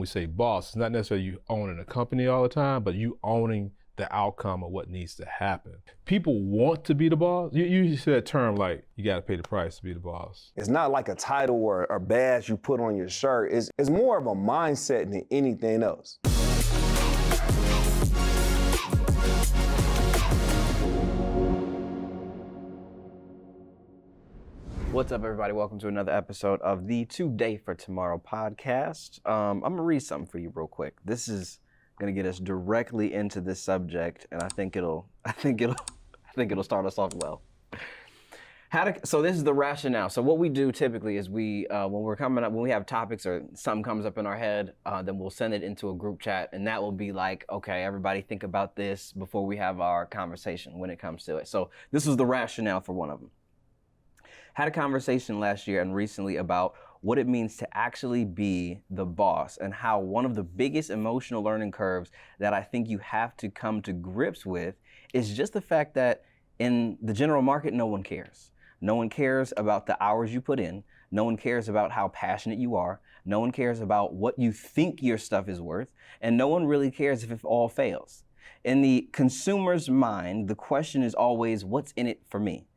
we say boss, it's not necessarily you owning a company all the time, but you owning the outcome of what needs to happen. People want to be the boss. You usually say that term like, you got to pay the price to be the boss. It's not like a title or a badge you put on your shirt. It's more of a mindset than anything else. What's up, everybody? Welcome to another episode of the Today for Tomorrow podcast. I'm gonna read something for you real quick. This is gonna get us directly into this subject, and I think it'll start us off well. So this is the rationale. So what we do typically is when we have topics or something comes up in our head, then we'll send it into a group chat, and that will be like, okay, everybody think about this before we have our conversation when it comes to it. So this is the rationale for one of them. Had a conversation last year and recently about what it means to actually be the boss, and how one of the biggest emotional learning curves that I think you have to come to grips with is just the fact that in the general market, no one cares. No one cares about the hours you put in. No one cares about how passionate you are. No one cares about what you think your stuff is worth. And no one really cares if it all fails. In the consumer's mind, the question is always, what's in it for me?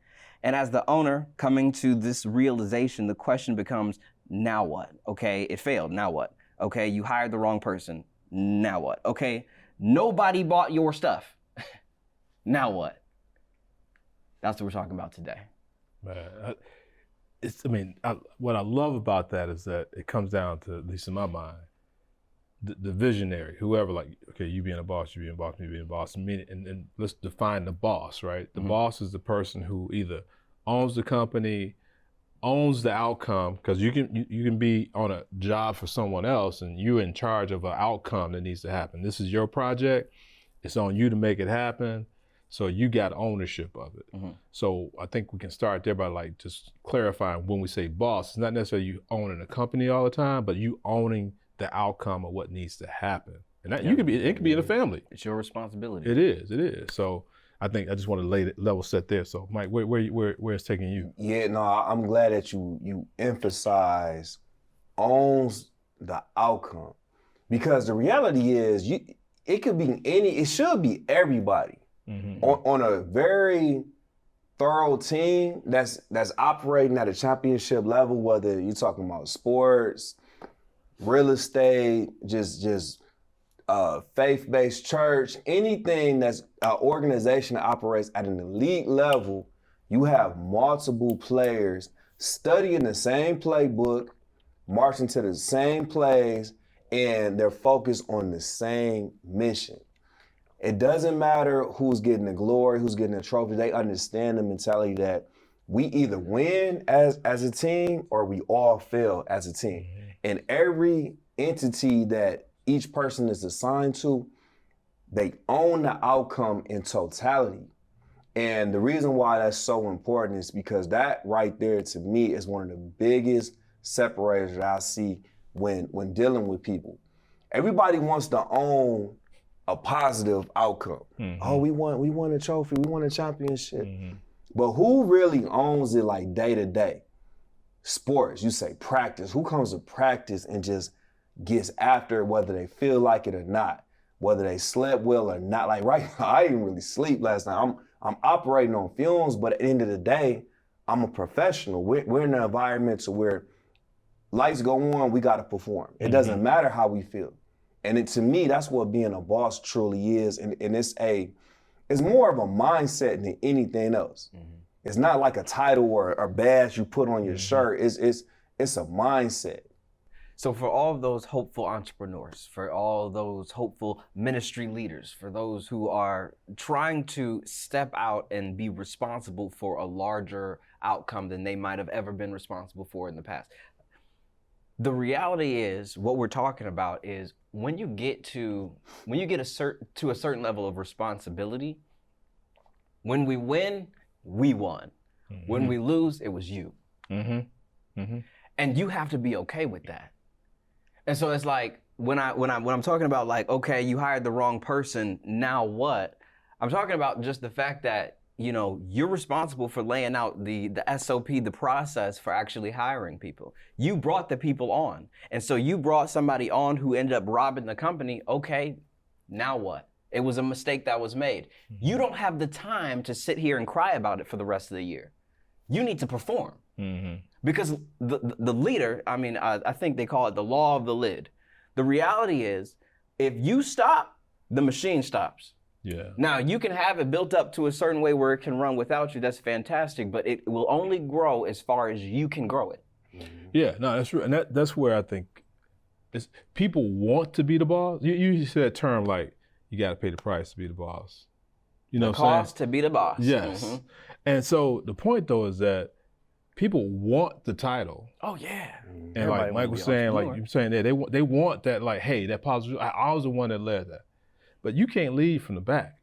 And as the owner coming to this realization, the question becomes, now what? Okay, it failed, now what? Okay, you hired the wrong person, now what? Okay, nobody bought your stuff, now what? That's what we're talking about today. Man, what I love about that is that it comes down to, at least in my mind, the visionary, whoever, like, okay, you being a boss, you being a boss, me being a boss, and let's define the boss, right? The boss is the person who either owns the company, owns the outcome, because you can be on a job for someone else and you're in charge of an outcome that needs to happen. This is your project, it's on you to make it happen, so you got ownership of it. So I think we can start there by like just clarifying, when we say boss, it's not necessarily you owning a company all the time, but you owning the outcome of what needs to happen. And that it could be in a family. It's your responsibility. It is. So I think I just want to level set there. So Mike, where it's taking you? Yeah, no, I'm glad that you emphasize owns the outcome, because the reality is it should be everybody on a very thorough team that's operating at a championship level, whether you're talking about sports, real estate, just faith-based church, anything that's an organization that operates at an elite level. You have multiple players studying the same playbook, marching to the same plays, and they're focused on the same mission. It doesn't matter who's getting the glory, who's getting the trophy. They understand the mentality that we either win as a team or we all fail as a team. And every entity that each person is assigned to, they own the outcome in totality. And the reason why that's so important is because that right there, to me, is one of the biggest separators that I see when dealing with people. Everybody wants to own a positive outcome. Oh, we won a trophy, we won a championship. But who really owns it, like day to day? Sports, you say practice. Who comes to practice and just gets after it, whether they feel like it or not, whether they slept well or not? Like right now, I didn't really sleep last night. I'm operating on fumes, but at the end of the day, I'm a professional. We're in an environment to where lights go on, we gotta perform. It doesn't matter how we feel. And to me, that's what being a boss truly is. And it's more of a mindset than anything else. It's not like a title or a badge you put on your shirt. It's a mindset. So for all of those hopeful entrepreneurs, for all those hopeful ministry leaders, for those who are trying to step out and be responsible for a larger outcome than they might have ever been responsible for in the past, the reality is, what we're talking about is when you get to a certain level of responsibility, when we win, we won. When we lose, it was you. And you have to be okay with that. And so it's like, when I'm talking about like, okay, you hired the wrong person, now what? I'm talking about just the fact that you're responsible for laying out the SOP, the process for actually hiring people. You brought the people on. And so you brought somebody on who ended up robbing the company. Okay, now what? It was a mistake that was made. You don't have the time to sit here and cry about it for the rest of the year. You need to perform. Because the leader, I think they call it the law of the lid. The reality is, if you stop, the machine stops. Yeah. Now, you can have it built up to a certain way where it can run without you. That's fantastic, but it will only grow as far as you can grow it. Yeah, no, that's true. And that's where I think people want to be the boss. You said a term like, you got to pay the price to be the boss. You know what I'm saying? Cost to be the boss. Yes. And so the point, though, is that people want the title. Oh, yeah. And Everybody like wanna Mike was be saying, like entrepreneur. you're saying that they want that, like, hey, that positive. I was the one that led that. But you can't lead from the back.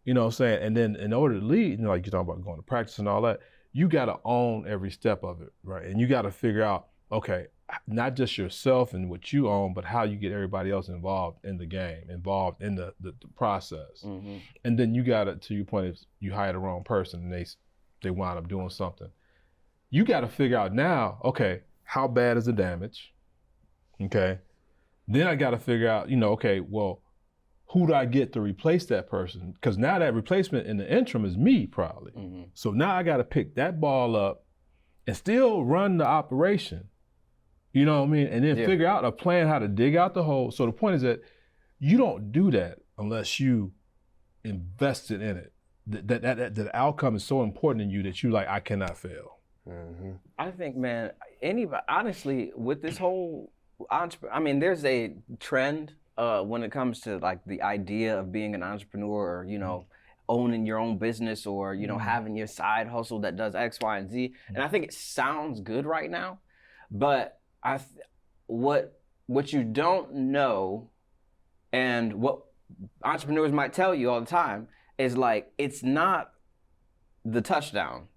You know what I'm saying? And then in order to lead, like you're talking about going to practice and all that, you got to own every step of it, right? And you got to figure out, okay, not just yourself and what you own, but how you get everybody else involved in the game, involved in the process. And then you got to your point, if you hire the wrong person and they wind up doing something, you got to figure out now, okay, how bad is the damage? Okay. Then I got to figure out, okay, well, who do I get to replace that person? Because now that replacement in the interim is me, probably. So now I got to pick that ball up and still run the operation. You know what I mean? And then figure out a plan how to dig out the hole. So the point is that you don't do that unless you invested in it. That outcome is so important in you that you like, I cannot fail. I think, man, anybody, honestly, with this whole there's a trend when it comes to like the idea of being an entrepreneur or, owning your own business or, having your side hustle that does X, Y, and Z. And I think it sounds good right now, but what you don't know and what entrepreneurs might tell you all the time is like, it's not the touchdown.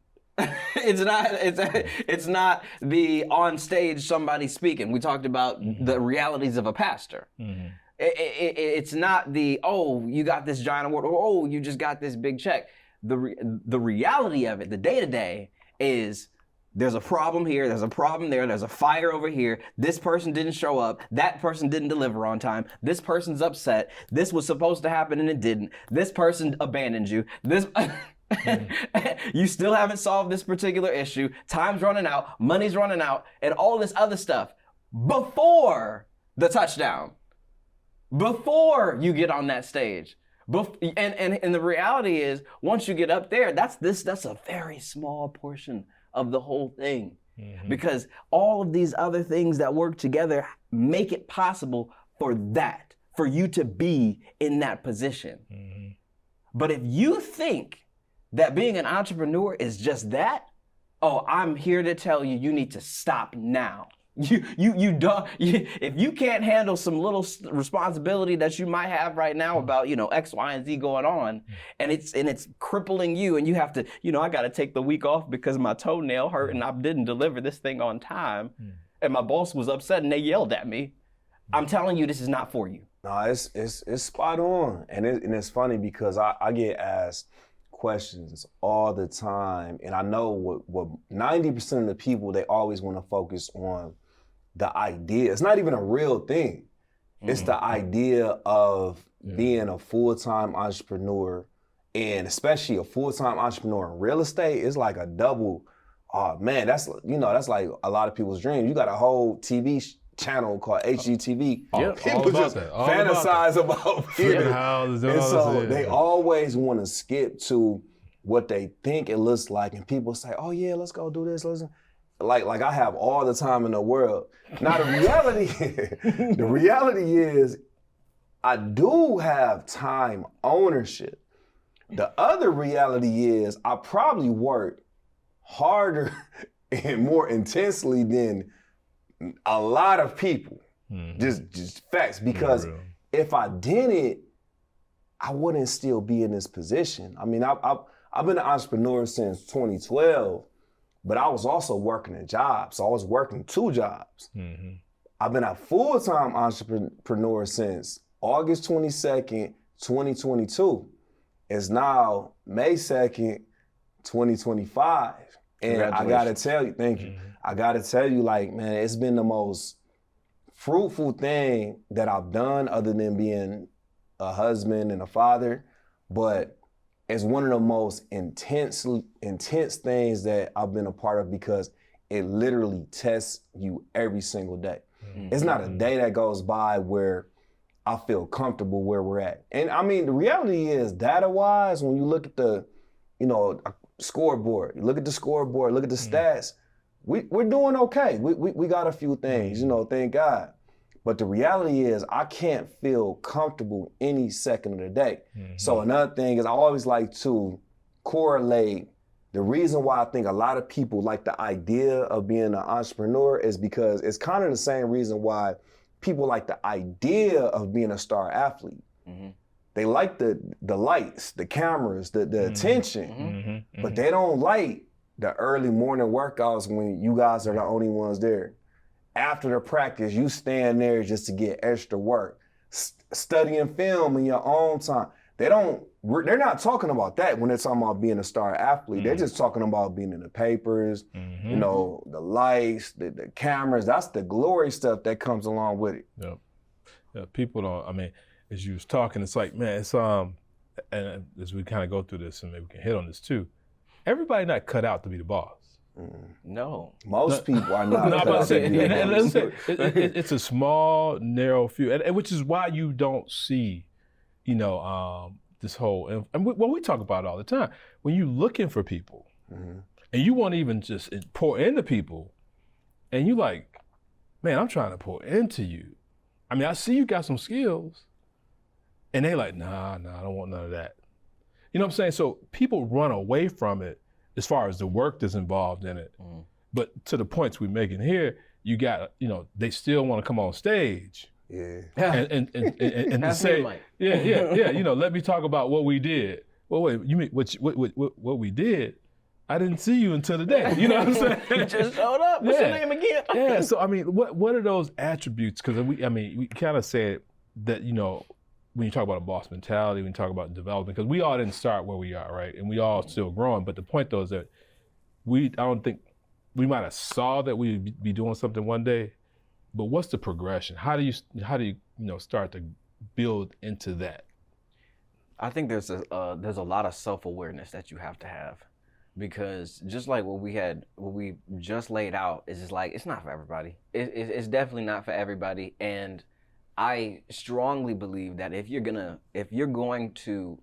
It's not the on stage somebody speaking. We talked about the realities of a pastor. It's not the, oh, you got this giant award, or oh, you just got this big check. The reality of it, the day-to-day, is there's a problem here, there's a problem there, there's a fire over here, this person didn't show up, that person didn't deliver on time, this person's upset, this was supposed to happen and it didn't, this person abandoned you, this... You still haven't solved this particular issue, time's running out, money's running out, and all this other stuff before the touchdown, before you get on that stage. And the reality is, once you get up there, that's a very small portion of the whole thing. Because all of these other things that work together make it possible for you to be in that position. But if you think that being an entrepreneur is just that, oh, I'm here to tell you, you need to stop now. You don't. If you can't handle some little responsibility that you might have right now about X, Y, and Z going on, and it's crippling you, and you have to I got to take the week off because my toenail hurt and I didn't deliver this thing on time, and my boss was upset and they yelled at me. I'm telling you, this is not for you. No, it's spot on, and it's funny because I get asked questions all the time, and I know what 90% of the people, they always want to focus on the idea. It's not even a real thing. It's the idea of being a full-time entrepreneur, and especially a full-time entrepreneur in real estate is like a double. Oh man, that's like a lot of people's dream. You got a whole TV channel called HGTV. People just fantasize about flipping houses. And so they always want to skip to what they think it looks like, and people say, "Oh yeah, let's go do this." Listen, like I have all the time in the world. Now the reality is, I do have time ownership. The other reality is, I probably work harder and more intensely than a lot of people. Just facts. Because if I didn't, I wouldn't still be in this position. I mean, I've been an entrepreneur since 2012, but I was also working a job. So I was working 2 jobs. I've been a full-time entrepreneur since August 22nd, 2022. It's now May 2nd, 2025. And I gotta tell you, thank you. Mm-hmm. I gotta tell you, like, man, it's been the most fruitful thing that I've done other than being a husband and a father. But it's one of the most intense things that I've been a part of because it literally tests you every single day. Mm-hmm. It's not a day that goes by where I feel comfortable where we're at. And I mean, the reality is, data-wise, when you look at the, scoreboard, you look at the scoreboard, look at the stats, we're doing okay. We got a few things, thank God. But the reality is, I can't feel comfortable any second of the day. Mm-hmm. So another thing is, I always like to correlate the reason why I think a lot of people like the idea of being an entrepreneur is because it's kind of the same reason why people like the idea of being a star athlete. Mm-hmm. They like the lights, the cameras, the attention, but they don't like the early morning workouts when you guys are the only ones there. After the practice, you stand there just to get extra work, studying film in your own time. They're not talking about that when they're talking about being a star athlete. They're just talking about being in the papers, the lights, the cameras. That's the glory stuff that comes along with it. Yeah, people don't, as you was talking, it's like, man, it's, and as we kind of go through this, and maybe we can hit on this too, everybody not cut out to be the boss. No. Most people are not cut out to be the boss. It's a small, narrow few, and which is why you don't see, this whole, and we talk about it all the time, when you're looking for people, and you won't even just pour into people, and you like, man, I'm trying to pour into you. I see you got some skills, and they like, nah, I don't want none of that. You know what I'm saying? So people run away from it as far as the work that's involved in it. But to the points we're making here, you got, they still want to come on stage. Yeah. And say, let me talk about what we did. Well, wait, you mean what we did? I didn't see you until today. You know what I'm saying? You just showed up. What's your name again? Yeah. So what are those attributes? Because we kind of said that when you talk about a boss mentality, when you talk about development, because we all didn't start where we are, right? And we all still growing. But the point though is that I don't think we might have saw that we'd be doing something one day, but what's the progression? How do you start to build into that? I think there's a lot of self-awareness that you have to have, because just like what we just laid out is just like, it's not for everybody. It's definitely not for everybody. And I strongly believe that if you're going to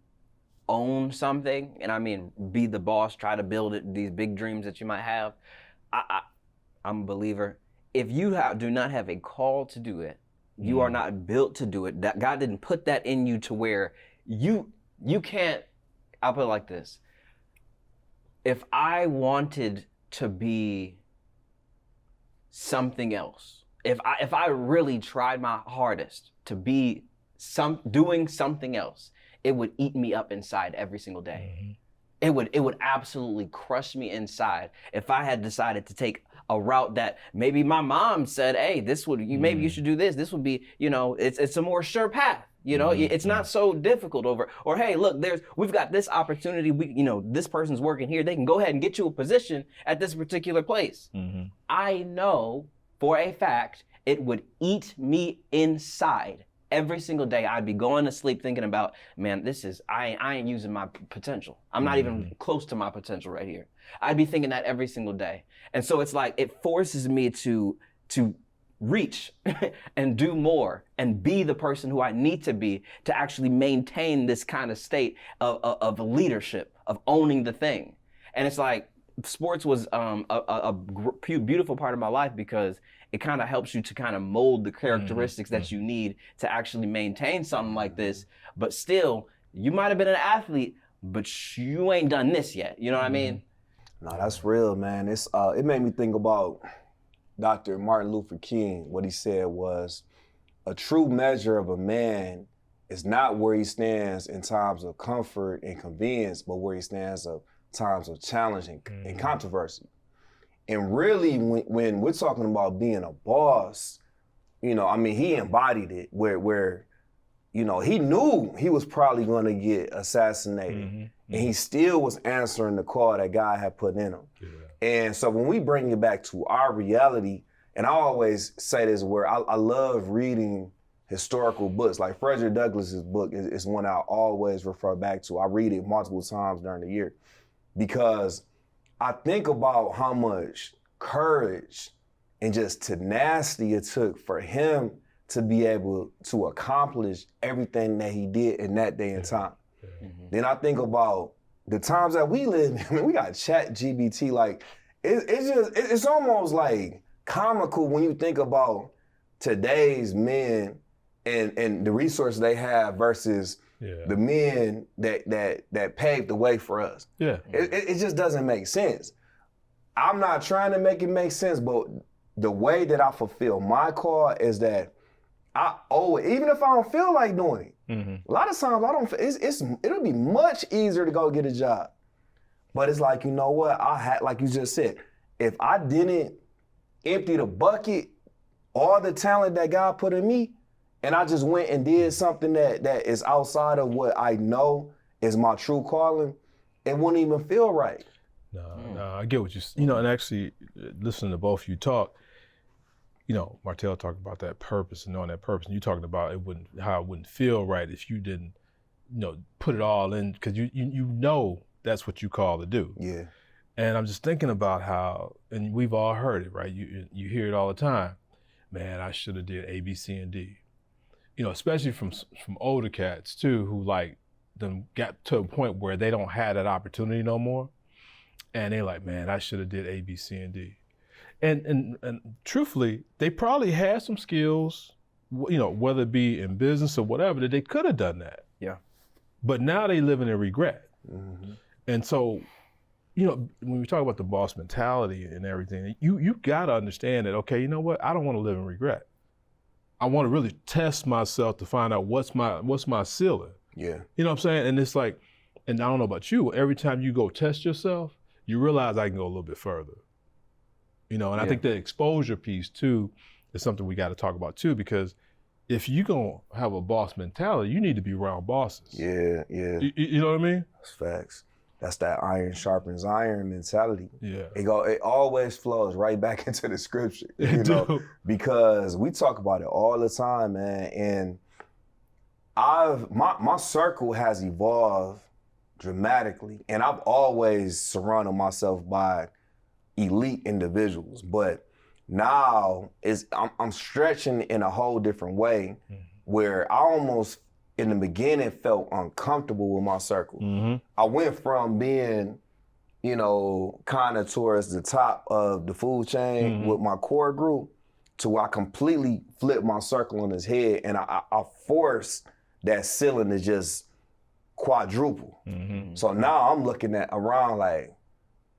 own something, and be the boss, try to build it, these big dreams that you might have, I'm a believer. If you do not have a call to do it, you are not built to do it. That God didn't put that in you to where you can't. I'll put it like this: if I wanted to be something else, if I really tried my hardest to be doing something else, it would eat me up inside every single day. It would absolutely crush me inside if I had decided to take a route that maybe my mom said, hey, maybe you should do this. This would be, it's a more sure path. It's not so difficult or hey, look, we've got this opportunity. This person's working here. They can go ahead and get you a position at this particular place. I know for a fact it would eat me inside. Every single day I'd be going to sleep thinking about, man, I ain't using my potential. I'm not even close to my potential right here. I'd be thinking that every single day. And so it's like, it forces me to reach and do more and be the person who I need to be to actually maintain this kind of state of leadership, of owning the thing. And it's like, sports was a beautiful part of my life because it kind of helps you to kind of mold the characteristics that you need to actually maintain something like this. But still, you might have been an athlete, but you ain't done this yet. You know what I mean? No, that's real, man. It made me think about Dr. Martin Luther King. What he said was, a true measure of a man is not where he stands in times of comfort and convenience, but where he stands in times of challenge and controversy. And really, when we're talking about being a boss, he embodied it where you know, he knew he was probably going to get assassinated, and he still was answering the call that God had put in him. Yeah. And so when we bring it back to our reality, and I always say this where I love reading historical books. Like Frederick Douglass's book is one I always refer back to. I read it multiple times during the year because I think about how much courage and just tenacity it took for him to be able to accomplish everything that he did in that day and time. Then I think about the times that we live in. I mean, we got ChatGPT. Like, it's almost like comical when you think about today's men and the resources they have versus the men that paved the way for us. Yeah. It just doesn't make sense. I'm not trying to make it make sense, but the way that I fulfill my call is that I owe it, even if I don't feel like doing it. A lot of times I don't. It'll be much easier to go get a job, but it's like, you know what? Like you just said, if I didn't empty the bucket, all the talent that God put in me, and I just went and did something that is outside of what I know is my true calling, it wouldn't even feel right. No, I get what you know, and actually listening to both of you talk, you know, Martell talked about that purpose and knowing that purpose, and you talking about how it wouldn't feel right if you didn't, you know, put it all in, because you know that's what you call to do. Yeah. And I'm just thinking about how, and we've all heard it, right? You hear it all the time. Man, I should have did A, B, C, and D. You know, especially from older cats too, who like them got to a point where they don't have that opportunity no more, and they're like, man, I should have did A, B, C, and D. And truthfully, they probably had some skills, you know, whether it be in business or whatever, that they could have done that. Yeah. But now they live in a regret. And so, you know, when we talk about the boss mentality and everything, you gotta understand that, okay, you know what? I don't want to live in regret. I want to really test myself to find out what's my ceiling. Yeah. You know what I'm saying? And it's like, and I don't know about you, every time you go test yourself, you realize I can go a little bit further. You know, and I think the exposure piece too is something we got to talk about too, because if you're gonna have a boss mentality, you need to be around bosses. Yeah. You know what I mean? That's facts. That's that iron sharpens iron mentality. Yeah. It always flows right back into the scripture, you It know, do. because we talk about it all the time, man. And my circle has evolved dramatically, and I've always surrounded myself by elite individuals, but now I'm stretching in a whole different way, where I almost in the beginning felt uncomfortable with my circle. I went from being, you know, kind of towards the top of the food chain with my core group to where I completely flipped my circle on its head, and I forced that ceiling to just quadruple. So now I'm looking around like,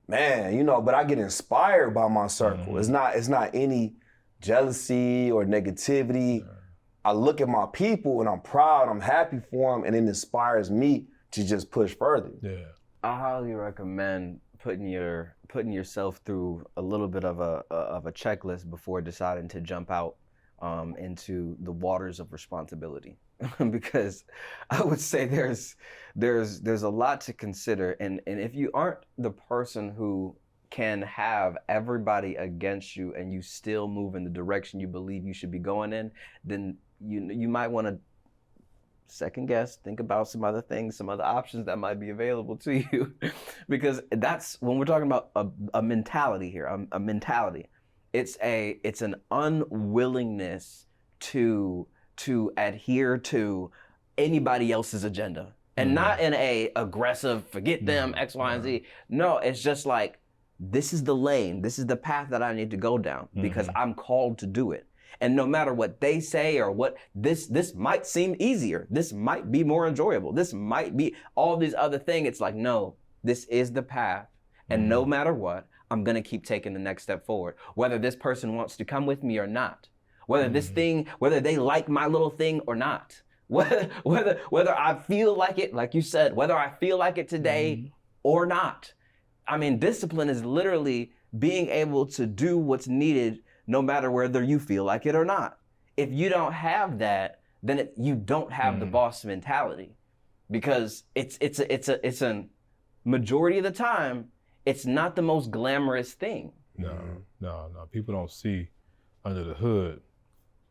man, you know, but I get inspired by my circle. It's not any jealousy or negativity. I look at my people and I'm proud, I'm happy for them, and it inspires me to just push further. Yeah. I highly recommend putting yourself through a little bit of a checklist before deciding to jump out into the waters of responsibility. Because I would say there's a lot to consider, and if you aren't the person who can have everybody against you and you still move in the direction you believe you should be going in, then you might want to second guess, think about some other things, some other options that might be available to you. Because that's when we're talking about a mentality here, a mentality. It's an unwillingness to adhere to anybody else's agenda, and not in a aggressive, forget them, X, Y, and Z. No, it's just like, this is the lane, this is the path that I need to go down because I'm called to do it. And no matter what they say or what, this might seem easier, this might be more enjoyable, this might be all these other things. It's like, no, this is the path. And no matter what, I'm gonna keep taking the next step forward, whether this person wants to come with me or not. Whether this thing, whether they like my little thing or not, whether I feel like it, like you said, whether I feel like it today or not. I mean, discipline is literally being able to do what's needed no matter whether you feel like it or not. If you don't have that, then you don't have the boss mentality, because it's a majority of the time, it's not the most glamorous thing. No. People don't see under the hood.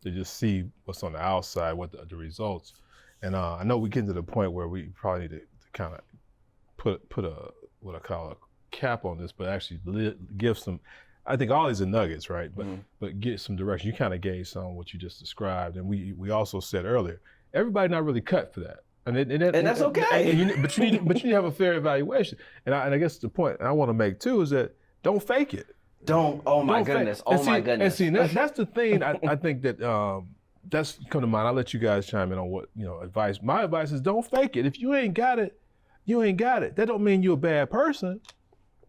They just see what's on the outside, what the results. And I know we get to the point where we probably need to kind of put a, what I call a cap on this, but actually give some, I think all these are nuggets, right? But get some direction. You kind of gave some what you just described. And we also said earlier, everybody not really cut for that. And that's okay. But you need to have a fair evaluation. And I guess the point I want to make too is that don't fake it. Oh my goodness. And see, that's the thing I think that that's come to mind. I'll let you guys chime in on what, advice. My advice is don't fake it. If you ain't got it, you ain't got it. That don't mean you're a bad person,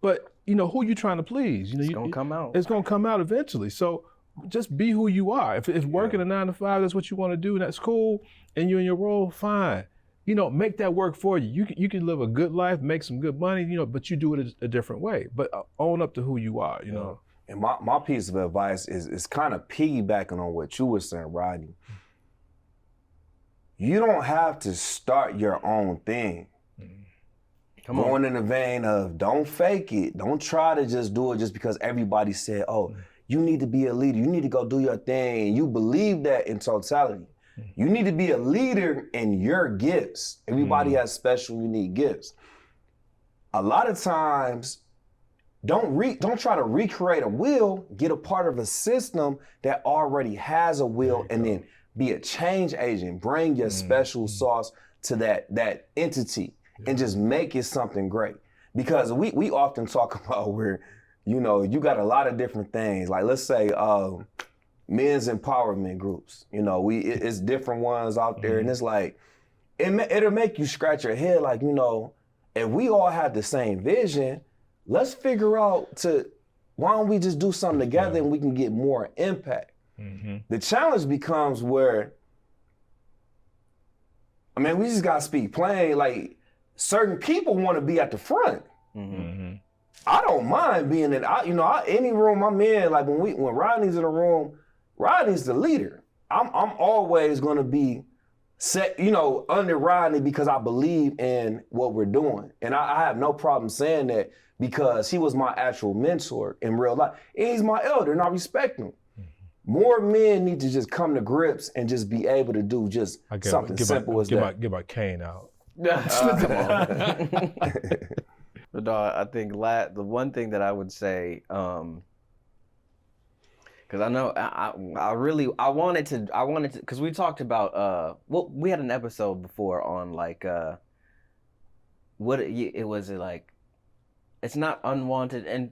but who you trying to please. It's gonna come out. It's gonna come out eventually. So just be who you are. If working a 9 to 5, that's what you want to do, and that's cool, and you're in your role, fine. Make that work for you. You can live a good life, make some good money, but you do it a different way. But own up to who you are, And my piece of advice is kind of piggybacking on what you were saying, Rodney. You don't have to start your own thing. Going in the vein of don't fake it. Don't try to just do it just because everybody said, oh, you need to be a leader. You need to go do your thing. And you believe that in totality. You need to be a leader in your gifts. Everybody has special, unique gifts. A lot of times, don't try to recreate a wheel. Get a part of a system that already has a wheel, and then be a change agent. Bring your special sauce to that entity, and just make it something great. Because we often talk about where, you got a lot of different things. Like let's say men's empowerment groups. It's different ones out there, and it's like it'll make you scratch your head. Like if we all have the same vision, let's figure out why don't we just do something together and we can get more impact. The challenge becomes where, we just gotta speak plain. Like certain people want to be at the front. I don't mind being in. Any room I'm in. Like when Rodney's in a room, Rodney's the leader. I'm always going to be set, under Rodney because I believe in what we're doing. And I have no problem saying that because he was my actual mentor in real life. And he's my elder and I respect him. More men need to just come to grips and just be able to do just something simple as that. Get my cane out. Come on. But I think the one thing that I would say, because I know I wanted to, because we talked about, we had an episode before on like, it's not unwanted and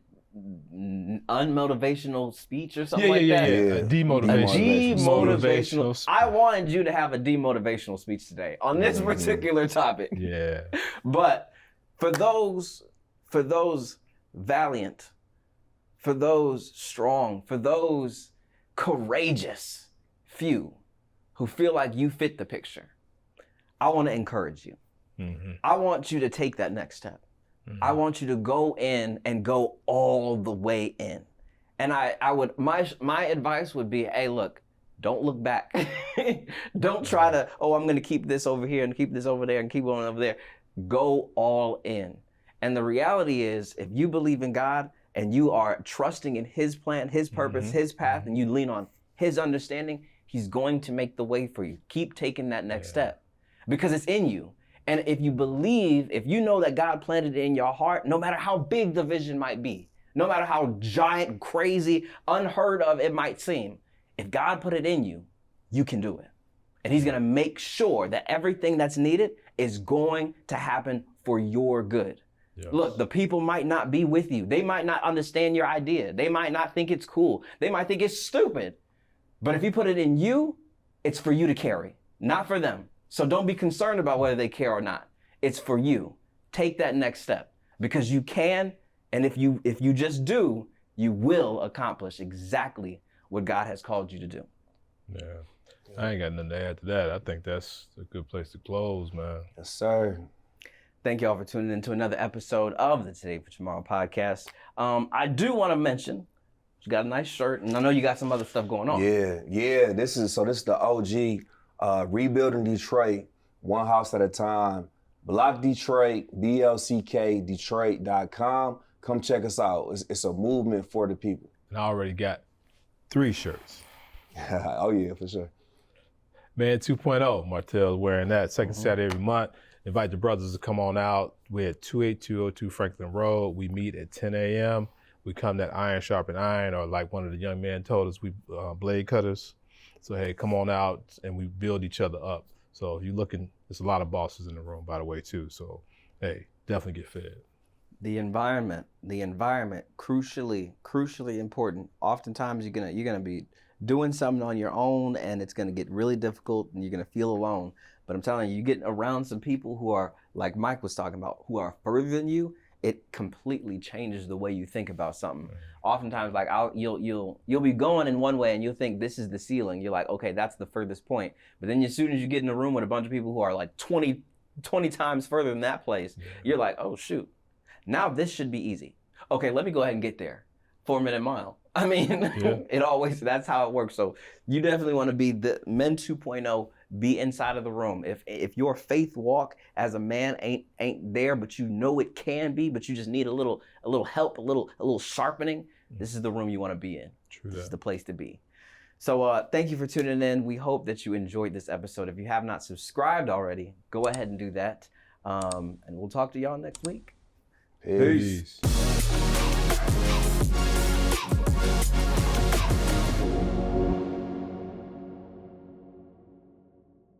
unmotivational speech or something like that. Yeah. Demotivational. I wanted you to have a demotivational speech today on this particular topic. Yeah. But for those valiant, for those strong, for those courageous few who feel like you fit the picture, I want to encourage you. I want you to take that next step. I want you to go in and go all the way in. And my advice would be, hey, look, don't look back. Don't try to, I'm going to keep this over here and keep this over there and keep going over there. Go all in. And the reality is, if you believe in God and you are trusting in His plan, His purpose, His path, and you lean on His understanding, He's going to make the way for you. Keep taking that next step because it's in you. And if you believe, if you know that God planted it in your heart, no matter how big the vision might be, no matter how giant, crazy, unheard of it might seem, if God put it in you, you can do it. And He's going to make sure that everything that's needed is going to happen for your good. Yes. Look, the people might not be with you. They might not understand your idea. They might not think it's cool. They might think it's stupid. But if He put it in you, it's for you to carry, not for them. So don't be concerned about whether they care or not. It's for you. Take that next step because you can. And if you just do, you will accomplish exactly what God has called you to do. Yeah. I ain't got nothing to add to that. I think that's a good place to close, man. Yes, sir. Thank you all for tuning in to another episode of the Today for Tomorrow podcast. I do want to mention, you got a nice shirt, and I know you got some other stuff going on. Yeah. This is the OG Rebuilding Detroit, one house at a time. Block Detroit, BLCK, Detroit.com. Come check us out. It's a movement for the people. And I already got 3 shirts. Oh yeah, for sure. Man 2.0, Martell wearing that second Saturday every month. Invite the brothers to come on out. We're at 28202 Franklin Road. We meet at 10 a.m. We come that iron sharpen iron, or like one of the young men told us, we blade cutters. So hey, come on out and we build each other up. So if you're looking, there's a lot of bosses in the room, by the way, too. So hey, definitely get fed. The environment, crucially important. Oftentimes you're gonna be doing something on your own and it's gonna get really difficult and you're gonna feel alone. But I'm telling you, you get around some people who are, like Mike was talking about, who are further than you, it completely changes the way you think about something. Right. Oftentimes, like you'll be going in one way and you'll think this is the ceiling. You're like, okay, that's the furthest point. But then as soon as you get in a room with a bunch of people who are like 20 times further than that place, you're like, oh shoot, now this should be easy. Okay, let me go ahead and get there. 4-minute mile. I mean, that's how it works. So you definitely want to be the Men 2.0, be inside of the room. If your faith walk as a man ain't there, but you know it can be, but you just need a little help, a little sharpening, this is the room you want to be in. True This is that. the place to be. So thank you for tuning in. We hope that you enjoyed this episode. If you have not subscribed already, go ahead and do that. And we'll talk to y'all next week. Peace. Peace.